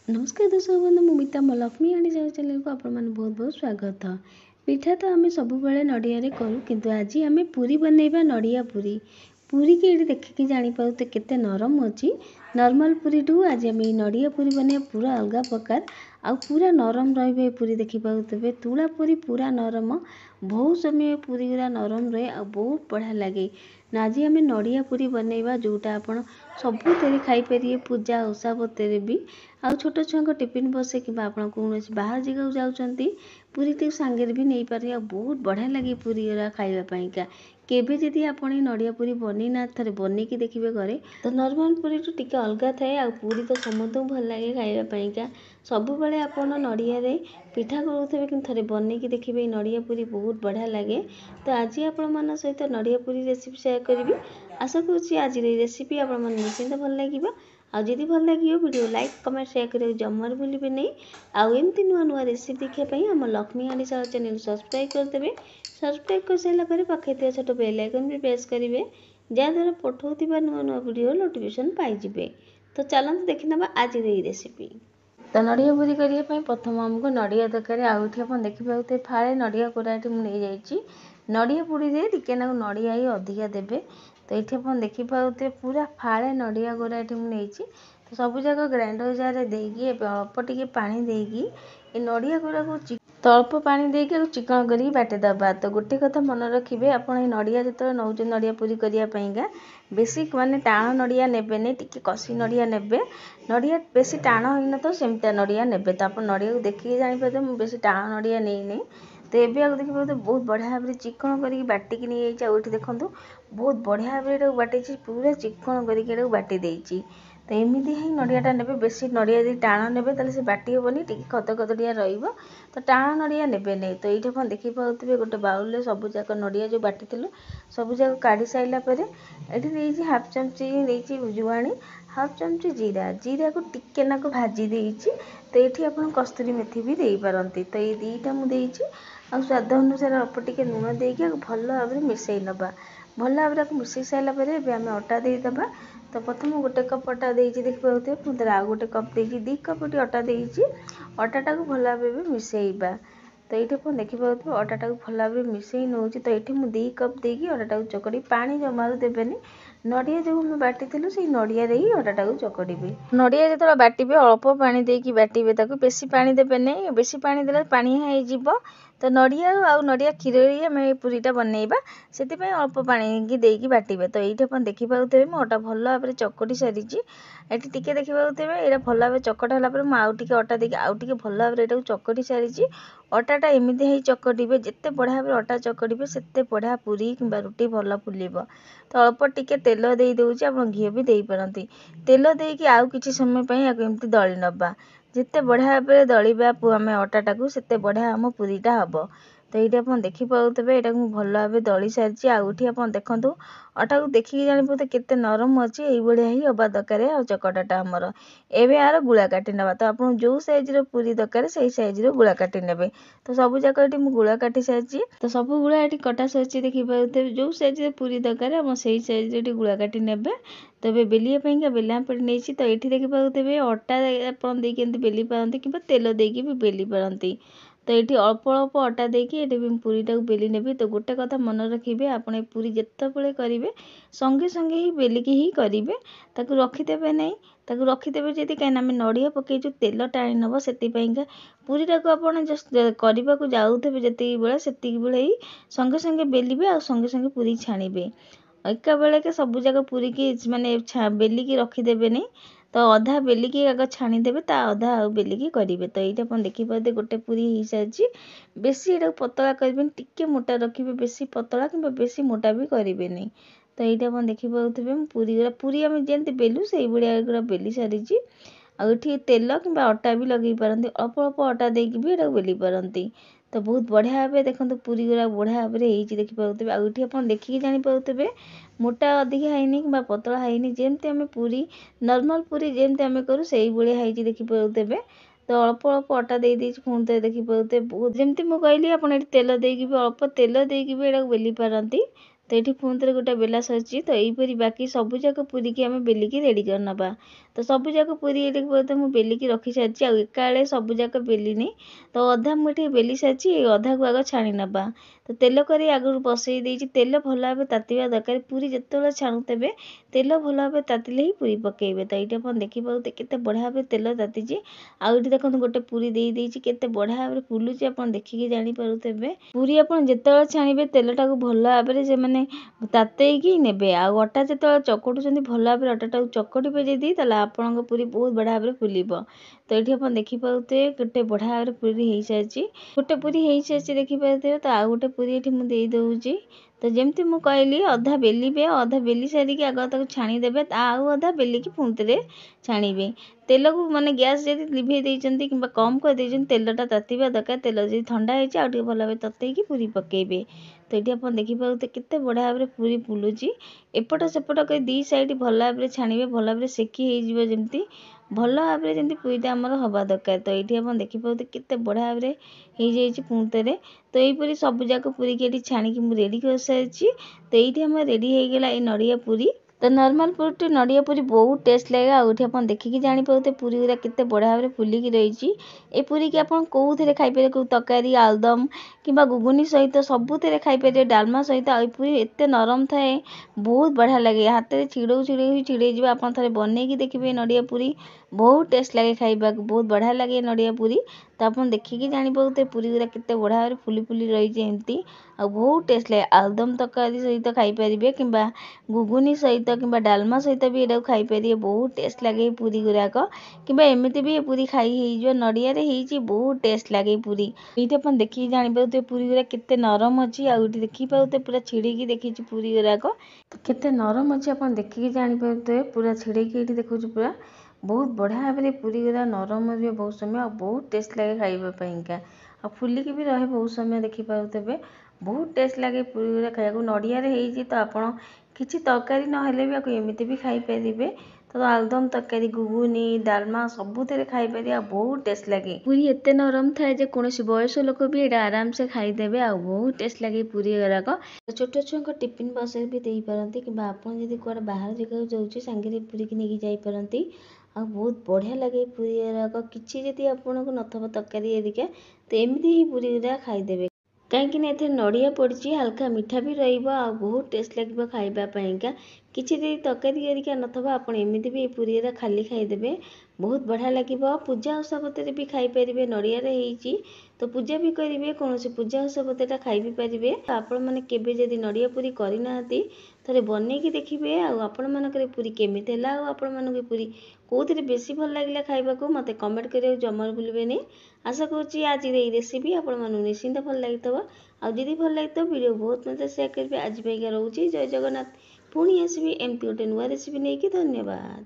नमस्कार दर्शक बंधु मुमिता मो लक्ष्मी आनी चैनल को आपण मैंने बहुत बहुत स्वागत। पिठा तो आम सब नड़िया करूँ किंतु आज आम पूरी बनइबा नड़िया पूरी पूरी की ये देखिए जापर तो केते नरम अच्छी नॉर्मल पूरी टू आज आम नड़िया पूरी बनइबा पूरा अलग प्रकार आ पूरा नरम रही पूरी देखिए तुला पूरी पूरा नरम बहुत समय पूरी गुरा नरम रहे आ बहुत बढ़िया लगे ना। आज आम नड़िया पूरी बनइबा जोटा आप सबुत खाईपर पूजा ओषा बतेरे भी आउ छोट छुआ टिफिन बसे कि कौन बाहर जगह जाऊँगी पूरी टी सांगे भी नहीं पारे बहुत बढ़िया लगे पूरी गुरा खावाईका। केबे जदि आप नड़िया पूरी बनी ना थे बनईकी देखिए घरे तो नॉर्मल पूरी टू टिके अलग थाए आ पूरी तो समस्त भल लगे खावाईका। सबुबले आप नड़िया पिठा करुवे कि थे बनईकी देखिए नड़िया पूरी बहुत बढ़िया लगे। तो आज आपण सहित नड़िया पूरी रेसिपी शेयर करी। आशा करुँच आज रेसिपी आप निश्चिंत भल लगे। आदि भल लगे वीडियो लाइक कमेंट शेयर करें जमार भूलें नहीं। आउ एमती नुआ नुआ रेसिपी देखापी आम लक्ष्मी आनी चैनल सब्सक्राइब करदे। सब्सक्राइब कर सारापर पाखे थी छोट बेल आइकन भी प्रेस करेंगे जहाँद्वारा पठाऊा नुआ नुआ वीडियो नोटिफिकेशन पाइबे। तो चलते देखना आज रेसिपी। तो नड़िया पूरी करने प्रथम आमको नड़िया दरकार आउ देखिए फाड़े नड़िया कोराटी मुझे नड़िया पूरी दे टिके नड़िया ही अधिका देवे। तो ये आप देखिए पूरा फाड़े नड़िया गोराटी मुझे तो सब जाक ग्राइंडर जार देकी अल्प टिके पानी देकी नड़िया गुरा को तो अल्प पानी देकी चिकन कर बाटिदबा। तो गोटे कथा मन रखिए आप नड़िया जो नौ नड़िया पूरी करने बेसी माने टाण नड़िया नेबेनी टिके कसी नड़िया नेबे नड़िया बेसी टाण होना तो सेमता नड़िया नेबे। तो आप नड़िया को देखिए जापर मुझे बेसी टाण नड़िया नहीं तो ये देखिए बहुत बढ़िया भाव में चिकन करके बाटिकी नहीं जाइए देखो बहुत बढ़िया भाव में बाटी पूरा चिकन करके बाटी देती। तो एमती ही नड़ियाटा ने बेसी नड़िया यदि टाण ने से बाटी हेनी टी खदखदिया रही तो टाण नड़िया ने नहीं। तो ये आप देखिए गोटे बाउल सब जाक नड़िया जो बाटी सब जाक काढ़ी सारापर ये हाफ चमची नहीं जुआणी हाफ चमची जीरा जीरा को टिके नाक भाजी देती। तो ये आप कस्तूरी मेथी भी दे पारती। तो ये दुईटा मुझे आ स्वाद अनुसार अल्प टिके लुण देकी भल भाव में मिसई नवा भल भाव में मिसई सारापर आम अटा देदेबा। तो प्रथम गोटे कप अटा देखिए पुनः आउ गोटे कप देखिए 2 कप अटा देती अटाटा को भल भाव में मिसईबा। तो ये देखिए अटाटा को भल भाव में मिसई नौ। तो ये मुझे 2 कप देकी अटाटा को चकड़ी पानी जमार देवेनि नड़िया जो हम बाटी से नड़िया ही अटाटा को चकड़ी नड़िया जो बाटे अल्प पानी देकी बाटे बेसी पानी देवे नहीं बेसी पानी देला पानी हो। तो नड़िया आउ नड़िया क्षीर आम पूरीटा बनइबा से अल्प पानी देकी बाटे। तो ये देखिए मो अटा भल भाव में चकटी सारी ये टिके देखिए ये भल भाव चकटा है आउ टे अटा देकी आउ टे भल भाव में चकटी सारी अटाटा एमती ही चकटे जिते बढ़िया भाव अटा चकटे से बढ़िया पूरी कि रुटी भल फुलब। तो अल्प टिके तेल दे दूँगी आप घी भी दे पारती तेल देकी आउ कि समय एमती दली नवा जिते बढ़िया भाव में दलिबा आम अटाटा को सेते बढ़िया आम पूरीटा हम। तो ये आप देखिए यहाँ भल भाव दली सारी आउठी आप देखूँ अटा को देखिए जापर केते नरम अच्छी ये ही हवा दरकार चकटाटा आमर एवं यार गुला काटी ना। तो आप जो साइज पूरी दरकार से साइज गुला काटी ने। तो सब जाक ये गुला काटी सारी तो सब गुला ये कटा सारी देखिए जो साइज पूरी दरकार आम से साइज गुला काटी ने। तो ये बेलिया बेला पड़ी नहीं। तो ये देखिए अटा आप बेली पारती कि तेल देकी भी बेली पारती। तो ये अल्प अल्प अटा देकी ये पूरीटा को बेली ने। तो गोटे कथा मन रखिए आप पूरी जितेबले करेंगे संगे संगे ही बेलिकी ही करेंगे रखिदेवे नहीं रखिदेवे जदि कहीं आम नड़िया पकईचु तेल टाणी नब से पूरीटा को आप जस्ट करने को जाऊे जितकी बेले से ही संगे संगे बेलिए आ संगे संगे पूरी छाणिबे एका बेले के सब जाक पूरी की माने बेलिकी रखिदेवे नहीं। तो अधा बेलिकी आग छाणीदेवे ता अधा बेलिकी करेंगे। तो ये आप देखिए गोटे पूरी हो सारी बेसी ये पतला करेंगे टिके मोटा रखिए बेसी पतला कि बेसी मोटा भी करेंगे नहीं। तो ये आप देखिए पूरी आम जमी बेलू से भाया बेली सारी आठी तेल कि अटा भी लगे पारती अल्प अल्प अटा देकी भी ये बेली पारती। तो बहुत बढ़िया भाव देखो पूरी गुरा बढ़िया भाव में देखिए आउठी आप देखिए जापर मोटा अधिका है कि पतला है जमती आम पूरी नॉर्मल पूरी जमती आम करूँ से भाया देखिए। तो अल्प अल्प अटा दे पुणी तो देखिए बहुत जमती मुझे कहली आप तेल देकी भी अल्प तेल देकी भी ये बेली पारती। तो ये पुणी थे गोटे बेला सरी तो यहीपरी बाकी सब जाक पूरी की आम बेलिकी रेडी कर नवा। तो सबूक पूरी ये देखिए मुझे बेलिकी रखी सारी एकाले सबूक बेलिनी तो अधा मुझे बेली सारी अधा को आग छाणी नवा तो तेल करी आगु बसई देती तेल भल भाव तातिबा दरकार पूरी जिते छाणुते तेल भल भाव तातिले ही पूरी पकेबे तो ये आप देखिए केते बढ़िया भाव तेल ताती आउ ये देखो गोटे पूरी देती केते बढ़िया भाव फुलुची आप देखिकी जानीपे पूरी आप जिते छाणीबे तेलटा को भल भाव से मैंने तातेकी नेबे आटा जो चकटुंट भल भाव अटाटा चकटिबे जदि आपण पूरी बहुत बढ़िया भाव फुलब तो ये आप देखिपे गोटे बढ़िया भाव पूरी हो सारी गोटे पूरी हो सारी देखिपे तो आउ गोटे पूरी ये मुझे देदे तो जमती मुझे कहली अधा बेलिबे अधा बेली सारिकी आग तक छाणीदेवे आउ अधा बेलिकी पुणी छाणीबे तेल को माने गैस जब लिभे देइचंती कि कम कर देइचंती तेलटा तातिबा दरकार तेल जब ठंडा होइछि आ भल भाव ततेकी पूरी पकेबे तो ये आप देखिपे केते बढ़िया भाव पूरी फुलुची एपट सेपट कर दी साइड भल भाव छाणीबे भल भाव सेकी हो जमती भल भाव जमी पूरीटा आमर हवा दरकार तो ये आप देखिपे केते बढ़िया भाव हो जाइए पुणिथे तो यहीपरी सबूक पूरी की छाणिकी मुझे रेडी कर सारी तो ये आम रेडी हो गला ये नड़िया पूरी तो नॉर्मल पूरी नड़िया पूरी बहुत टेस्ट लगे आउठी आप देखिकी जानीपे पूरी गुरा केते बढ़िया भाव फुलिकी रही ए पूरी की आप कौन खाईपर तरकारी आलुदम किंबा गुगुनी सहित सबुतिर खाईपर डालमा सहित आ पूरी एत नरम थाए बहुत बढ़िया लगे हाथ में छिड़ऊ छिड़ई आप थे बनईकी देखिए नड़िया पूरी बहुत टेस्ट लगे खाइबा बहुत बढ़िया लगे नड़िया पूरी तो आप देखिकी जानीपे पूरी गुरा केते बढ़िया भाव फुली फुली रही एमती आ बहुत टेस्ट लगे आलुदम तरकारी सहित खाईपर किंबा गुगुनी सहित कि डालमा सहित भी ये खाईपर बहुत टेस्ट लगे पूरी गुराक कि एमती भी पूरी खाई हो नड़िया बहुत टेस्ट लगे पूरी ये आप देखिए जानीपे पूरी गुरा केते नरम अच्छी आउट देखिपे पूरा छिड़की देखी पूरी गुराक केते नरम अच्छी आप देखिकी जानीपे पूरा छिड़की ये देखो पूरा बहुत बढ़िया भाव पूरी गुरा नरम रही बहुत समय और बहुत टेस्ट लगे खाइबापा आ फुलिकी भी रहे बहुत समय देखिपे बहुत टेस्ट लगे पूरी गुरा खाया नड़िया तो आपड़ किसी तरकारी नहेले भी आपको एमती भी खाईपर तो आलुदम तरकारी गुगुनी डालमा सबुतिर खाईपर बहुत टेस्ट लगे पूरी एत नरम थाए जे कौन बयस लोक भी ये आराम से खाईदेवे आ बहुत टेस्ट लगे पूरी गुराक छोट छुआ टिफिन बक्स भी दे पारती कि आपड़ कुआडे बाहर जगह जाऊँगी सांगे पूरी की नहीं जापारती आ बहुत बढ़िया लगे पूरी गुराक किसी जदि आपको नथब तरकारी एरिका तो एमती ही पूरी गुरा खाईदेवे कहीं ए नड़िया पड़ी हल्का मीठा भी बहुत टेस्ट लगे खाइबापा किसी तरकारी एरिका नथबा आपड़ एमती भी पूरी गुरा खाली खाईदेवे बहुत बढ़िया लगे पूजा ओषापतर भी खाईपर नड़िया तो पूजा भी करेंगे कौन पूजा ओषापतर खाई भी पारे आपण मैंने केवे जदि नड़िया पूरी करना थे बनईकी देखिए आपण मानक पूरी केमी आपण मानक पूरी कौन बेसी भल लगे खाइबा मत कमेंट करिया जमार भूलें आशा करुँची आज ये रेसिपी आपण मानक निश्चिंत भल लगी आदि भल लगी वीडियो बहुत मत सेयार करेंगे आज रोचे जय जगन्नाथ पुणी आसबि एमती गोटे नुआ रेसिपी नहीं धन्यवाद।